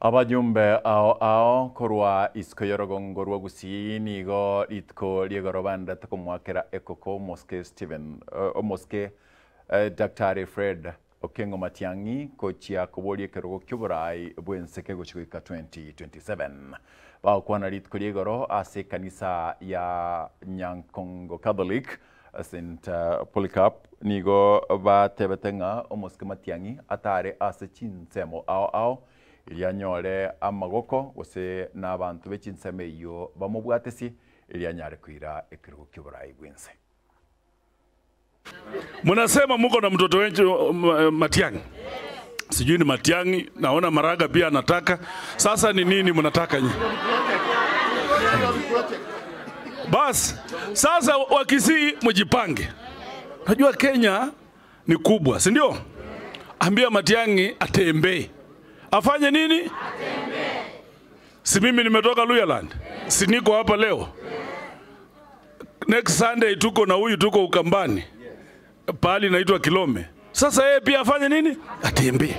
Abajumbe ao korwa iskoyorogongo rwa gusini go itko liegorobanda takomwakera ekoko moske Steven moske Dr. Fred Okengo Matiang'i kochia kobolie kerogo kyuburai bwenseke gochika 2027 ba kwana litko liegoro ase kanisa ya Nyankongo Catholic St. Polycarp nigo ba tebetenga omoske Matiang'i atare ase chinsemo ao ilianyore amagoko gose n'abantu bechinseme iyo bamubwatesi ilianyare kwira ekirugo ky'Uburayi bwinse. Munasema muko na mtoto wetu Matiang'i. Sijui ni Matiang'i, naona Maraga pia anataka. Sasa ni nini mnataka nyinyi? Bas, sasa Wakisii mjipange. Najua Kenya ni kubwa, si ndio? Ambia Matiang'i atembee. Afanye nini? Atembee. Si mimi nimetoka Luyaland. Si niko hapa leo. Next Sunday tuko na huyu tuko Ukambani. Pahali inaitwa Kilome. Sasa yeye pia afanye nini? Atembee.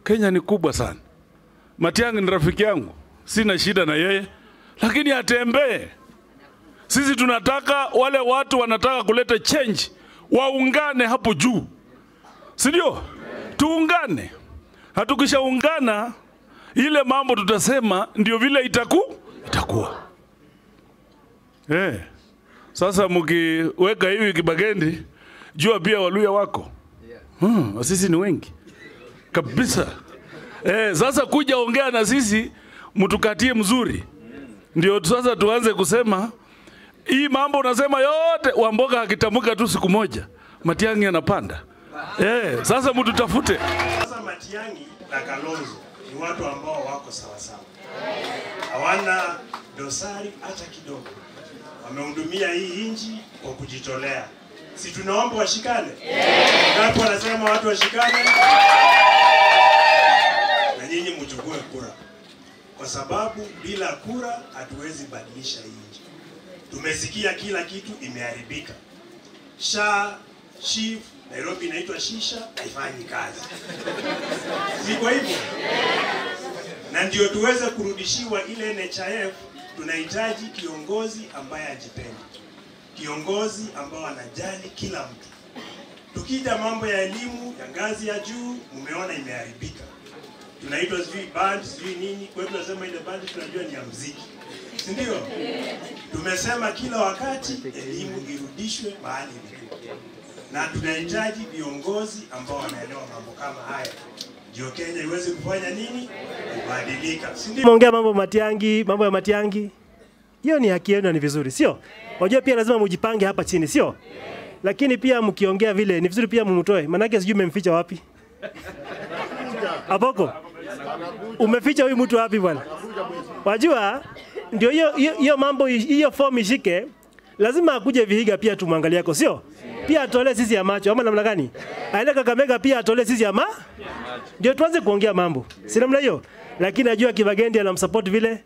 Kenya ni kubwa sana. Matiang'i ni rafiki yangu. Sina shida na yeye. Lakini atembee. Sisi tunataka wale watu wanataka kuleta change. Waungane hapo juu. Si ndio? Tuungane. Hatukishaungana ile mambo tutasema ndio vile itakuwa. Sasa mkiweka hivi Kibagendi, jua pia Waluya wako. Sisi ni wengi. Kabisa. Sasa kuja ongea na sisi mtukatie mzuri. Ndio sasa tuanze kusema hii mambo unasema yote Wamboga akitamuka tu siku moja Matiang'i anapanda. Sasa mtutafute. Sasa Matiang'i na Kalonzo ni watu ambao wako sawa sawa. Hawana dosari hata kidogo. Wamehudumia hii nchi kwa kujitolea. Si tunaomba washikane? Ngapi wanasema watu washikane? Na nyinyi mchukue kura. Kwa sababu bila kura hatuwezi badilisha hii nchi. Tumesikia kila kitu imeharibika. Chief Nairobi inaitwa shisha, haifanyi kazi. Siko hivyo? Na ndio tuweze kurudishiwa ile NHIF, tunahitaji kiongozi ambaye ajipendi. Kiongozi ambao anajali kila mtu. Tukija mambo ya elimu ya ngazi ya juu, mumeona imeharibika. Tunaitwa sijui band, sijui nini, kwa hiyo tunasema ile band tunajua ni ya muziki. Si ndio? Tumesema kila wakati elimu irudishwe mahali ilipo. Na tunahitaji viongozi ambao wanaelewa mambo kama haya. Ndio Kenya iweze kufanya nini? Kubadilika. Muongea mambo ya Matiang'i. Hiyo ni haki yenu, ni vizuri, sio? Wajua pia lazima mujipange hapa chini, sio? Lakini pia mkiongea vile ni vizuri pia mumtoe. Maana yake sijui mmemficha wapi? Aboko. Umeficha huyu mtu wapi bwana? Wajua ndio hiyo mambo hiyo form ishike. Lazima akuje Vihiga pia tumwangalie yako, sio? Pia atole sisi ya macho ama namna gani? Aende Kakamega pia atole sisi ya ndio tuanze kuongea mambo. Si namna hiyo. Lakini najua Kibagendi anamsupport vile.